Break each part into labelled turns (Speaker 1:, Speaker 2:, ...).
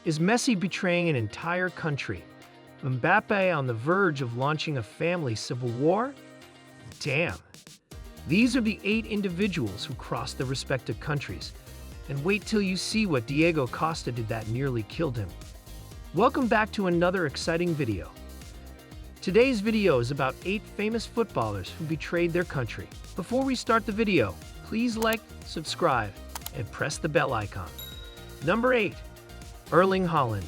Speaker 1: Is Messi betraying an entire country? Mbappe on the verge of launching a family civil war? Damn. These are the 8 individuals who crossed their respective countries. And wait till you see what Diego Costa did that nearly killed him. Welcome back to another exciting video. Today's video is about 8 famous footballers who betrayed their country. Before we start the video, please like, subscribe, and press the bell icon. Number 8. Erling Haaland.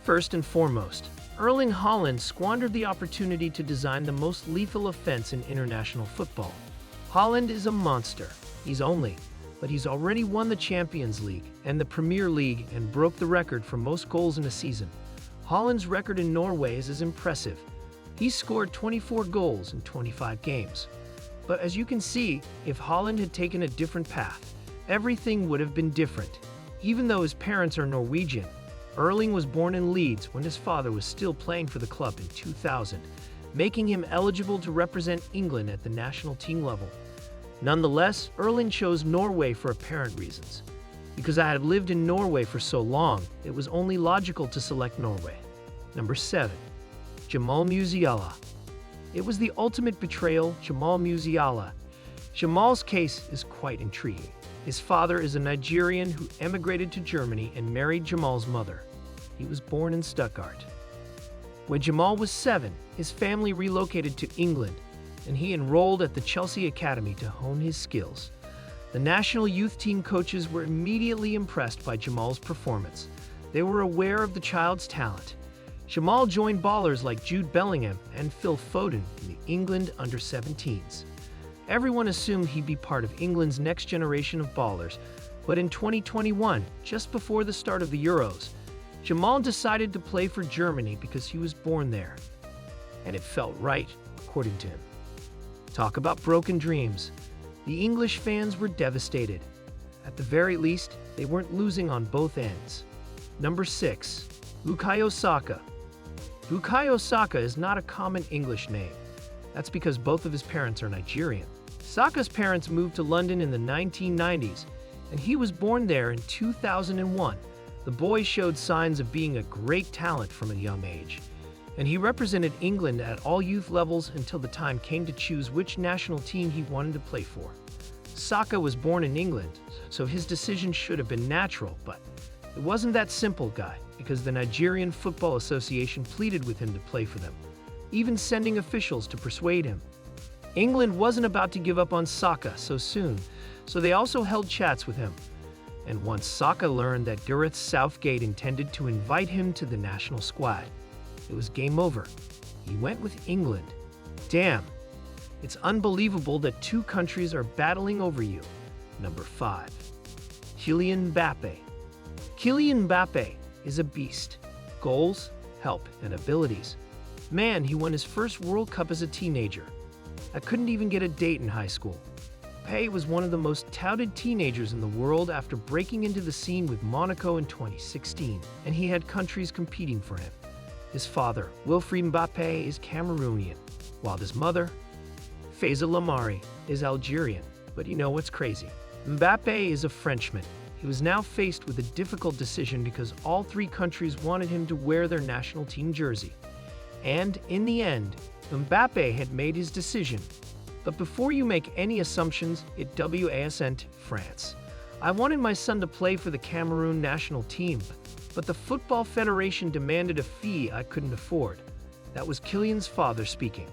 Speaker 1: First and foremost, Erling Haaland squandered the opportunity to design the most lethal offense in international football. Haaland is a monster. He's already won the Champions League and the Premier League and broke the record for most goals in a season. Haaland's record in Norway is impressive. He scored 24 goals in 25 games. But as you can see, if Haaland had taken a different path, everything would have been different. Even though his parents are Norwegian, Erling was born in Leeds when his father was still playing for the club in 2000, making him eligible to represent England at the national team level. Nonetheless, Erling chose Norway for apparent reasons. Because I had lived in Norway for so long, it was only logical to select Norway. Number 7. Jamal Musiala. It was the ultimate betrayal, Jamal Musiala. Jamal's case is quite intriguing. His father is a Nigerian who emigrated to Germany and married Jamal's mother. He was born in Stuttgart. When Jamal was 7, his family relocated to England, and he enrolled at the Chelsea Academy to hone his skills. The national youth team coaches were immediately impressed by Jamal's performance. They were aware of the child's talent. Jamal joined ballers like Jude Bellingham and Phil Foden in the England under-17s. Everyone assumed he'd be part of England's next generation of ballers, but in 2021, just before the start of the Euros, Jamal decided to play for Germany because he was born there. And it felt right, according to him. Talk about broken dreams. The English fans were devastated. At the very least, they weren't losing on both ends. Number 6. Bukayo Saka. Bukayo Saka is not a common English name. That's because both of his parents are Nigerian. Saka's parents moved to London in the 1990s, and he was born there in 2001. The boy showed signs of being a great talent from a young age, and he represented England at all youth levels until the time came to choose which national team he wanted to play for. Saka was born in England, so his decision should have been natural, but it wasn't that simple, guy, because the Nigerian Football Association pleaded with him to play for them, even sending officials to persuade him. England wasn't about to give up on Saka so soon, so they also held chats with him. And once Saka learned that Gareth Southgate intended to invite him to the national squad, it was game over. He went with England. Damn, it's unbelievable that 2 countries are battling over you. Number 5. Kylian Mbappe. Kylian Mbappe is a beast. Goals, help, and abilities. Man, he won his first World Cup as a teenager. I couldn't even get a date in high school. Mbappe was one of the most touted teenagers in the world after breaking into the scene with Monaco in 2016, and he had countries competing for him. His father, Wilfried Mbappe, is Cameroonian, while his mother, Faiza Lamari, is Algerian. But you know what's crazy? Mbappe is a Frenchman. He was now faced with a difficult decision because all 3 countries wanted him to wear their national team jersey. And in the end, Mbappe had made his decision. But before you make any assumptions, it wasn't France. I wanted my son to play for the Cameroon national team, but the Football Federation demanded a fee I couldn't afford. That was Kylian's father speaking.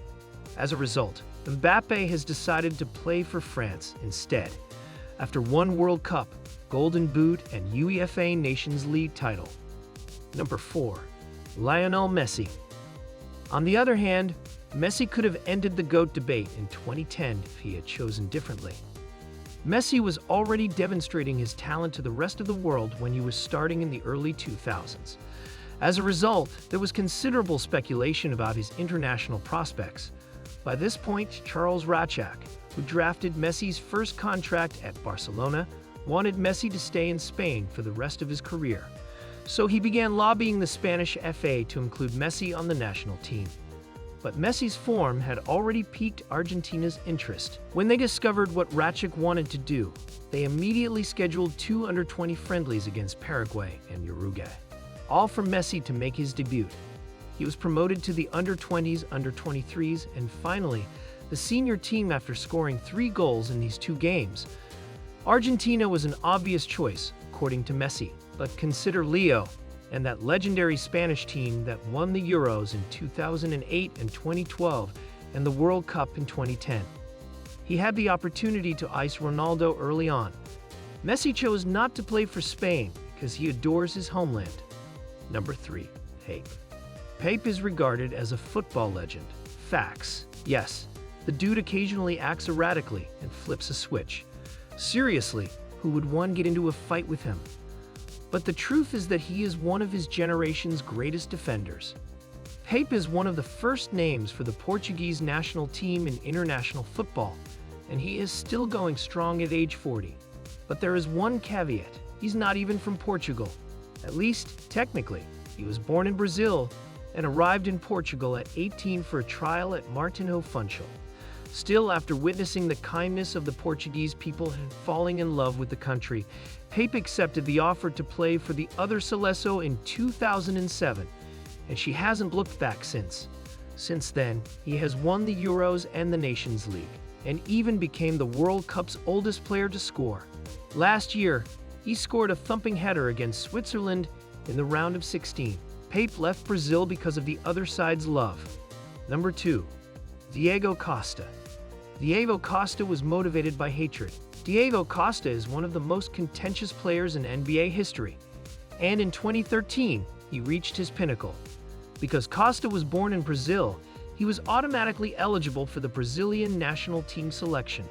Speaker 1: As a result, Mbappe has decided to play for France instead, after 1 World Cup, Golden Boot, and UEFA Nations League title. Number 4. Lionel Messi. On the other hand, Messi could have ended the GOAT debate in 2010 if he had chosen differently. Messi was already demonstrating his talent to the rest of the world when he was starting in the early 2000s. As a result, there was considerable speculation about his international prospects. By this point, Charles Ratchak, who drafted Messi's first contract at Barcelona, wanted Messi to stay in Spain for the rest of his career. So he began lobbying the Spanish FA to include Messi on the national team. But Messi's form had already piqued Argentina's interest. When they discovered what Ratchik wanted to do, they immediately scheduled 2 under-20 friendlies against Paraguay and Uruguay. all for Messi to make his debut. He was promoted to the under-20s, under-23s, and finally, the senior team after scoring 3 goals in these 2 games. Argentina was an obvious choice, according to Messi, but consider Leo and that legendary Spanish team that won the Euros in 2008 and 2012 and the World Cup in 2010. He had the opportunity to ice Ronaldo early on. Messi chose not to play for Spain because he adores his homeland. Number 3. Pepe. Pepe is regarded as a football legend. Facts. Yes, the dude occasionally acts erratically and flips a switch. Seriously, who would one get into a fight with him? But the truth is that he is one of his generation's greatest defenders. Pepe is one of the first names for the Portuguese national team in international football, and he is still going strong at age 40. But there is one caveat: he's not even from Portugal. At least, technically. He was born in Brazil and arrived in Portugal at 18 for a trial at Martinho Funchal. Still, after witnessing the kindness of the Portuguese people and falling in love with the country, Pepe accepted the offer to play for the other Seleção in 2007, and she hasn't looked back since. Since then, he has won the Euros and the Nations League, and even became the World Cup's oldest player to score. Last year, he scored a thumping header against Switzerland in the round of 16. Pepe left Brazil because of the other side's love. Number 2. Diego Costa. Diego Costa was motivated by hatred. Diego Costa is one of the most contentious players in NBA history, and in 2013, he reached his pinnacle. Because Costa was born in Brazil, he was automatically eligible for the Brazilian national team selection.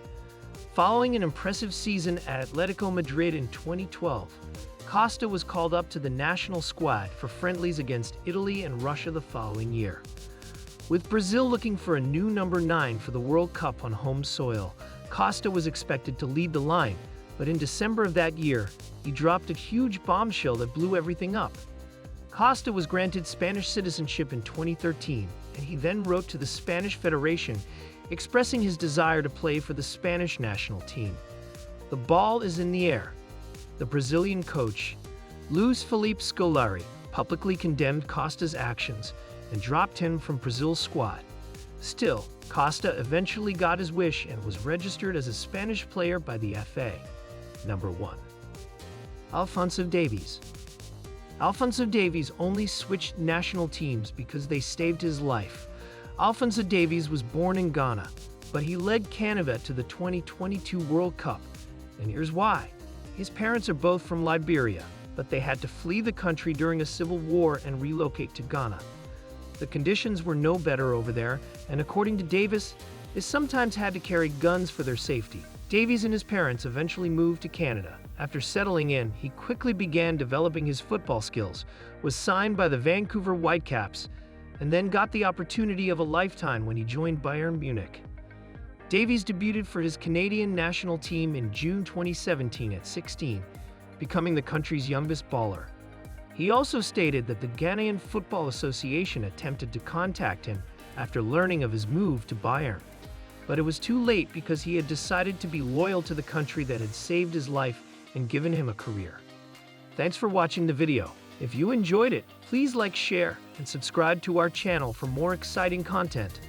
Speaker 1: Following an impressive season at Atletico Madrid in 2012, Costa was called up to the national squad for friendlies against Italy and Russia the following year. With Brazil looking for a new number 9 for the World Cup on home soil, Costa was expected to lead the line, but in December of that year, he dropped a huge bombshell that blew everything up. Costa was granted Spanish citizenship in 2013, and he then wrote to the Spanish Federation expressing his desire to play for the Spanish national team. The ball is in the air. The Brazilian coach, Luiz Felipe Scolari, publicly condemned Costa's actions and dropped him from Brazil's squad. Still, Costa eventually got his wish and was registered as a Spanish player by the FA. Number 1. Alphonso Davies. Alphonso Davies only switched national teams because they saved his life. Alphonso Davies was born in Ghana, but he led Canada to the 2022 World Cup. And here's why. His parents are both from Liberia, but they had to flee the country during a civil war and relocate to Ghana. The conditions were no better over there, and according to Davies, they sometimes had to carry guns for their safety. Davies and his parents eventually moved to Canada. After settling in, he quickly began developing his football skills, was signed by the Vancouver Whitecaps, and then got the opportunity of a lifetime when he joined Bayern Munich. Davies debuted for his Canadian national team in June 2017 at 16, becoming the country's youngest baller. He also stated that the Ghanaian Football Association attempted to contact him after learning of his move to Bayern. But it was too late because he had decided to be loyal to the country that had saved his life and given him a career. Thanks for watching the video. If you enjoyed it, please like, share, and subscribe to our channel for more exciting content.